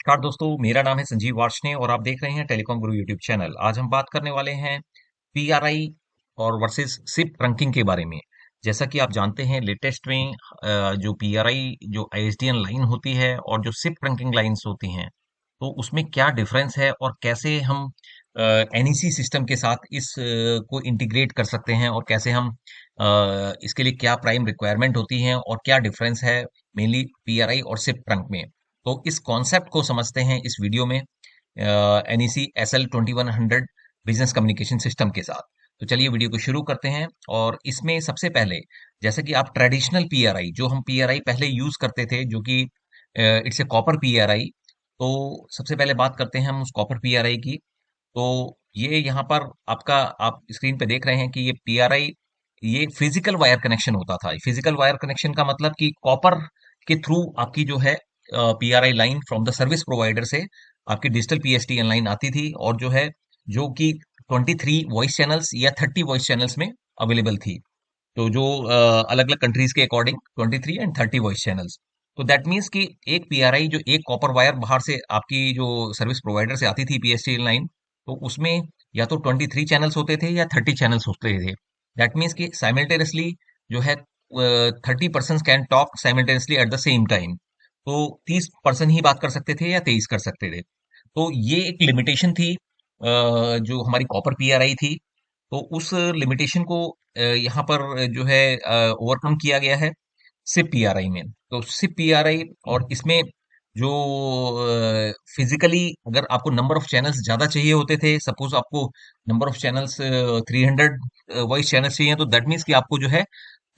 नमस्कार दोस्तों, मेरा नाम है संजीव वार्ष्णेय और आप देख रहे हैं टेलीकॉम गुरु यूट्यूब चैनल। आज हम बात करने वाले हैं पीआरआई और वर्सेस सिप ट्रंकिंग के बारे में। जैसा कि आप जानते हैं लेटेस्ट में जो पीआरआई जो आईएसडीएन लाइन होती है और जो सिप ट्रंकिंग लाइंस होती हैं, तो उसमें क्या डिफरेंस है और कैसे हम एनईसी सिस्टम के साथ को इंटीग्रेट कर सकते हैं और कैसे हम इसके लिए क्या प्राइम रिक्वायरमेंट होती हैं और क्या डिफरेंस है मेनली पीआरआई और सिप ट्रंक में। तो इस कॉन्सेप्ट को समझते हैं इस वीडियो में NEC SL2100 business communication system के साथ। तो चलिए वीडियो को शुरू करते हैं। और इसमें सबसे पहले जैसे कि आप ट्रेडिशनल पीआरआई जो हम पीआरआई पहले यूज करते थे जो कि इट्स ए कॉपर पीआरआई। तो सबसे पहले बात करते हैं हम उस कॉपर पीआरआई की। तो ये यहाँ पर आपका आप स्क्रीन पे देख रहे हैं कि ये पीआरआई ये फिजिकल वायर कनेक्शन होता था। फिजिकल वायर कनेक्शन का मतलब कि कॉपर के थ्रू आपकी जो है PRI line from the service provider से आपकी डिजिटल पीएसटीएन लाइन आती थी और जो है जो कि 23 वॉइस चैनल्स या 30 वॉइस चैनल्स में अवेलेबल थी। तो जो अलग अलग कंट्रीज के अकॉर्डिंग 23 एंड 30 वॉइस चैनल्स। तो दैट मीन्स कि एक पीआरआई जो एक कॉपर वायर बाहर से आपकी जो सर्विस प्रोवाइडर से आती थी पीएसटीएन लाइन, तो उसमें या तो 23 चैनल्स होते थे या 30 चैनल्स होते थे। दैट मीन्स कि साइमल्टेनियसली जो है 30 person can talk simultaneously at the same time. तो 30 पर्सन ही बात कर सकते थे या 23 कर सकते थे। तो ये एक लिमिटेशन थी जो हमारी कॉपर पीआरआई थी। तो उस लिमिटेशन को यहाँ पर जो है ओवरकम किया गया है सिप पीआरआई में। तो सिप पीआरआई और इसमें जो फिजिकली अगर आपको नंबर ऑफ चैनल्स ज्यादा चाहिए होते थे, सपोज आपको number of channels 300 voice channels चाहिए, तो दैट मीन्स कि आपको जो है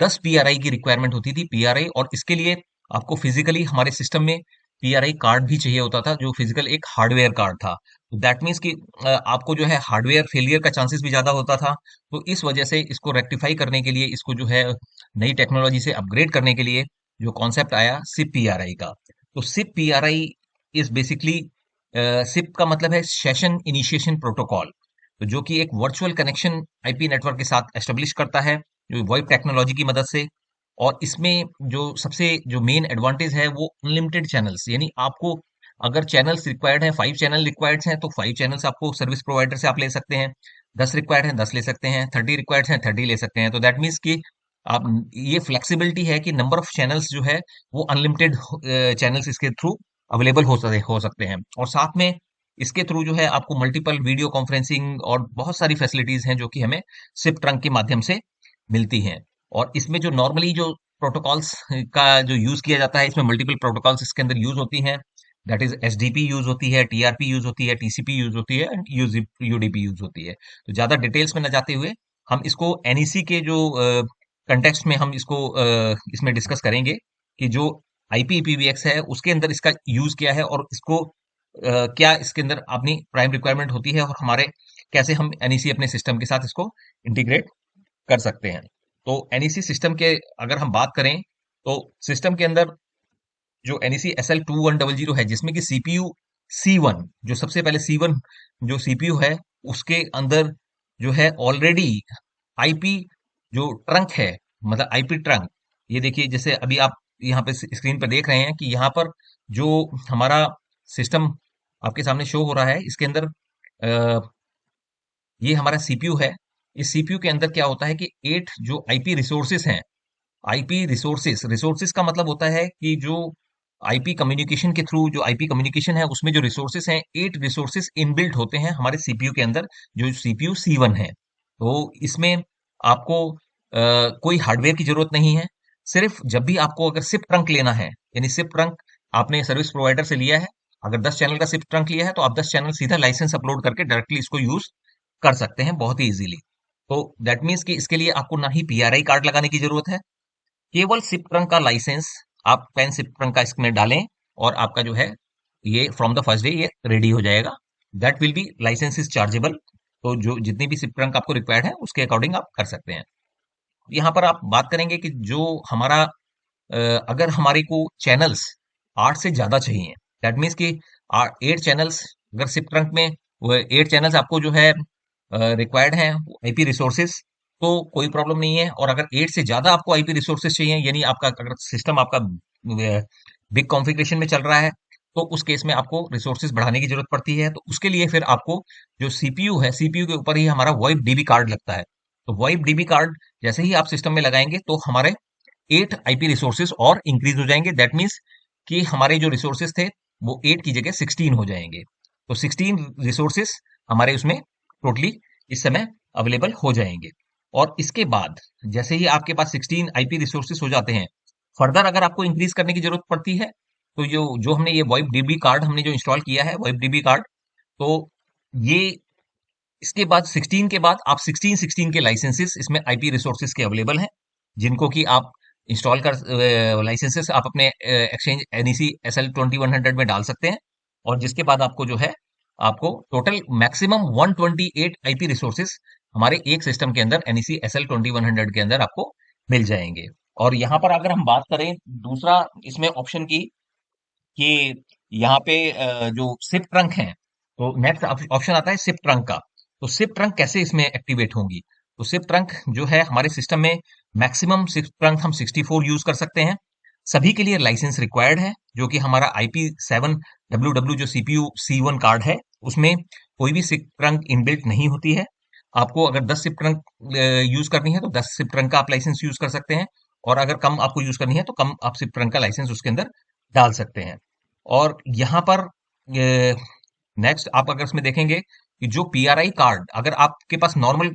10 पीआरआई की रिक्वायरमेंट होती थी पीआरआई। और इसके लिए आपको फिजिकली हमारे सिस्टम में पीआरआई कार्ड भी चाहिए होता था जो फिजिकल एक हार्डवेयर कार्ड था। तो दैट मीन्स कि आपको जो है हार्डवेयर फेलियर का चांसेस भी ज्यादा होता था। तो इस वजह से इसको रेक्टिफाई करने के लिए इसको जो है नई टेक्नोलॉजी से अपग्रेड करने के लिए जो कॉन्सेप्ट आया सिप पीआरआई का। तो SIP PRI is basically SIP का मतलब है सेशन इनिशिएशन प्रोटोकॉल। तो जो कि एक वर्चुअल कनेक्शन आईपी नेटवर्क के साथ एस्टेब्लिश करता है जो वॉइप टेक्नोलॉजी की मदद से। और इसमें जो सबसे जो मेन एडवांटेज है वो अनलिमिटेड चैनल्स, यानी आपको अगर चैनल्स रिक्वायर्ड हैं, 5 चैनल रिक्वायर्ड हैं तो 5 चैनल्स आपको सर्विस प्रोवाइडर से आप ले सकते हैं। 10 रिक्वायर्ड हैं 10 ले सकते हैं, 30 रिक्वायर्ड हैं 30 ले सकते हैं। तो दैट मीन्स कि आप ये फ्लेक्सिबिलिटी है कि नंबर ऑफ चैनल्स जो है वो अनलिमिटेड चैनल्स इसके थ्रू अवेलेबल हो सकते हैं। और साथ में इसके थ्रू जो है आपको मल्टीपल वीडियो कॉन्फ्रेंसिंग और बहुत सारी फैसिलिटीज हैं जो कि हमें सिप ट्रंक के माध्यम से मिलती हैं। और इसमें जो नॉर्मली जो प्रोटोकॉल्स का जो यूज किया जाता है, इसमें मल्टीपल प्रोटोकॉल्स इसके अंदर यूज होती हैं। दैट इज एसडीपी यूज होती है, टीआरपी यूज होती है, टीसीपी यूज होती है एंड यूडीपी यूज होती है। तो ज्यादा डिटेल्स में न जाते हुए हम इसको एनईसी के जो कंटेक्स्ट में हम इसको इसमें डिस्कस करेंगे कि जो आईपीपीवीएक्स है उसके अंदर इसका यूज क्या है और इसको क्या इसके अंदर अपनी प्राइम रिक्वायरमेंट होती है और हमारे कैसे हम एनईसी अपने सिस्टम के साथ इसको इंटीग्रेट कर सकते हैं। तो एनईसी सिस्टम के अगर हम बात करें तो सिस्टम के अंदर जो एनईसी SL2100 है जिसमें कि सीपीयू C1 जो सबसे पहले C1 जो सीपीयू है उसके अंदर जो है ऑलरेडी आईपी जो ट्रंक है, मतलब आईपी ट्रंक। ये देखिए जैसे अभी आप यहाँ पे स्क्रीन पर देख रहे हैं कि यहाँ पर जो हमारा सिस्टम आपके सामने शो हो रहा है इसके अंदर ये हमारा सीपीयू है। इस सीपीयू के अंदर क्या होता है कि 8 जो आईपी रिसोर्सेस हैं, आईपी रिसोर्सेस रिसोर्सेस का मतलब होता है कि जो आईपी कम्युनिकेशन के थ्रू जो आईपी कम्युनिकेशन है उसमें जो रिसोर्सेस हैं 8 रिसोर्सेस इनबिल्ट होते हैं हमारे सीपीयू के अंदर जो सीपीयू C1 है। तो इसमें आपको कोई हार्डवेयर की जरूरत नहीं है। सिर्फ जब भी आपको अगर सिप ट्रंक लेना है, यानी सिप ट्रंक आपने सर्विस प्रोवाइडर से लिया है, अगर 10 चैनल का सिप ट्रंक लिया है तो आप 10 चैनल सीधा लाइसेंस अपलोड करके डायरेक्टली इसको यूज कर सकते हैं बहुत ही इजीली। तो दैट मीन्स कि इसके लिए आपको ना ही पीआरआई कार्ड लगाने की जरूरत है, केवल सिप ट्रंक का लाइसेंस आप पेन सिप ट्रंक का इसमें डालें और आपका जो है ये फ्रॉम द फर्स्ट डे ये रेडी हो जाएगा। That will be licence is chargeable. तो जो जितनी भी सिप ट्रंक आपको रिक्वायर्ड है उसके अकॉर्डिंग आप कर सकते हैं। यहाँ पर आप बात करेंगे कि जो हमारा अगर हमारे को चैनल्स 8 से ज्यादा चाहिए, दैट मीन्स कि 8 चैनल्स अगर सिप ट्रंक में वो 8 चैनल्स आपको जो है रिक्वायर्ड हैं आईपी रिसोर्सेस, तो कोई प्रॉब्लम नहीं है। और अगर 8 से ज्यादा आपको आईपी रिसोर्सेस चाहिए, यानी आपका अगर सिस्टम आपका बिग कॉन्फ़िगरेशन में चल रहा है, तो उस केस में आपको रिसोर्सेज बढ़ाने की जरूरत पड़ती है। तो उसके लिए फिर आपको जो सीपीयू है, सीपीयू के ऊपर ही हमारा वॉइप डीबी कार्ड लगता है। तो वॉइप डीबी कार्ड जैसे ही आप सिस्टम में लगाएंगे तो हमारे 8 आईपी रिसोर्सेज और इंक्रीज हो जाएंगे। दैट मीन्स कि हमारे जो रिसोर्सेज थे वो 8 की जगह 16 हो जाएंगे। तो 16 रिसोर्सेज हमारे उसमें टोटली इस समय अवेलेबल हो जाएंगे। और इसके बाद जैसे ही आपके पास 16 आईपी रिसोर्सेज हो जाते हैं, फर्दर अगर आपको इंक्रीज करने की जरूरत पड़ती है तो जो जो हमने ये वॉइप डीबी कार्ड हमने जो इंस्टॉल किया है, वॉइप डीबी कार्ड, तो ये इसके बाद 16 के बाद आप 16 के लाइसेंसेस इसमें आईपी रिसोर्सेज के अवेलेबल हैं, जिनको कि आप इंस्टॉल कर लाइसेंसेस आप अपने एक्सचेंज एनईसी एसएल 2100 में डाल सकते हैं। और जिसके बाद आपको जो है आपको टोटल मैक्सिमम 128 आईपी रिसोर्सेज हमारे एक सिस्टम के अंदर एनईसी एसएल 2100 के अंदर आपको मिल जाएंगे। और यहाँ पर अगर हम बात करें दूसरा इसमें ऑप्शन की, कि यहाँ पे जो सिप ट्रंक है, तो नेक्स्ट ऑप्शन आता है सिप ट्रंक का। तो सिप ट्रंक कैसे इसमें एक्टिवेट होंगी? तो सिप ट्रंक जो है हमारे सिस्टम में मैक्सिमम सिप ट्रंक हम 64 यूज कर सकते हैं। सभी के लिए लाइसेंस रिक्वायर्ड है, जो कि हमारा IP7WW जो CPU C1 कार्ड है उसमें कोई भी सिप ट्रंक इनबिल्ट नहीं होती है। आपको अगर 10 सिप ट्रंक यूज करनी है तो 10 सिप ट्रंक का आप लाइसेंस यूज कर सकते हैं, और अगर कम आपको यूज करनी है तो कम आप सिप ट्रंक का लाइसेंस उसके अंदर डाल सकते हैं। और यहाँ पर नेक्स्ट आप अगर इसमें देखेंगे कि जो पीआरआई कार्ड, अगर आपके पास नॉर्मल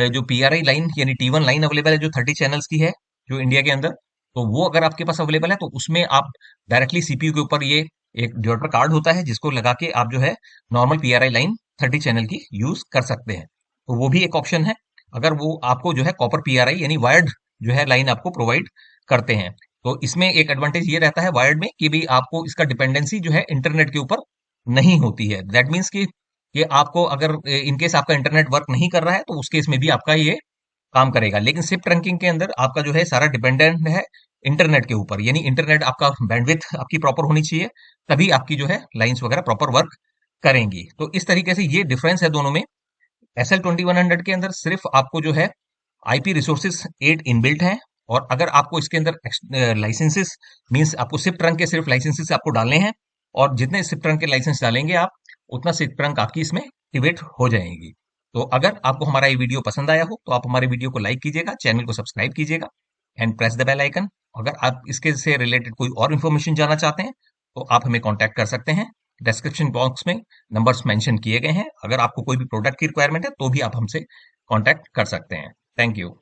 जो पीआरआई लाइन यानी T1 लाइन अवेलेबल है जो 30 चैनल्स की है जो इंडिया के अंदर, तो वो अगर आपके पास अवेलेबल है तो उसमें आप डायरेक्टली सीपीयू के ऊपर ये एक डिओडर कार्ड होता है जिसको लगा के आप जो है नॉर्मल पीआरआई लाइन 30 चैनल की यूज कर सकते हैं। तो वो भी एक ऑप्शन है, अगर वो आपको जो है कॉपर पीआरआई यानी वायर्ड जो है लाइन आपको प्रोवाइड करते हैं। तो इसमें एक एडवांटेज ये रहता है वायर्ड में कि भी आपको इसका डिपेंडेंसी जो है इंटरनेट के ऊपर नहीं होती है। दैट मीन्स कि आपको अगर इनकेस आपका इंटरनेट वर्क नहीं कर रहा है तो उस केस में भी आपका ये काम करेगा। लेकिन सिप ट्रंकिंग के अंदर आपका जो है सारा डिपेंडेंट है इंटरनेट के ऊपर, यानी इंटरनेट आपका बैंडविड्थ आपकी प्रॉपर होनी चाहिए, तभी आपकी जो है लाइंस वगैरह प्रॉपर वर्क करेंगी। तो इस तरीके से ये डिफरेंस है दोनों में। SL2100 के अंदर सिर्फ आपको जो है आईपी रिसोर्सेस 8 इनबिल्ट हैं, और अगर आपको इसके अंदर लाइसेंसेस मींस आपको सिप ट्रंक के सिर्फ लाइसेंसेस आपको डालने हैं, और जितने सिप ट्रंक के लाइसेंस डालेंगे आप उतना सिप ट्रंक आपकी इसमें एक्टिवेट हो जाएंगी। तो अगर आपको हमारा ये वीडियो पसंद आया हो तो आप हमारे वीडियो को लाइक कीजिएगा, चैनल को सब्सक्राइब कीजिएगा and press the bell icon. अगर आप इसके से रिलेटेड कोई और इन्फॉर्मेशन जानना चाहते हैं तो आप हमें कांटेक्ट कर सकते हैं। डिस्क्रिप्शन बॉक्स में नंबर्स मेंशन किए गए हैं, अगर आपको कोई भी प्रोडक्ट की रिक्वायरमेंट है तो भी आप हमसे कांटेक्ट कर सकते हैं। Thank you.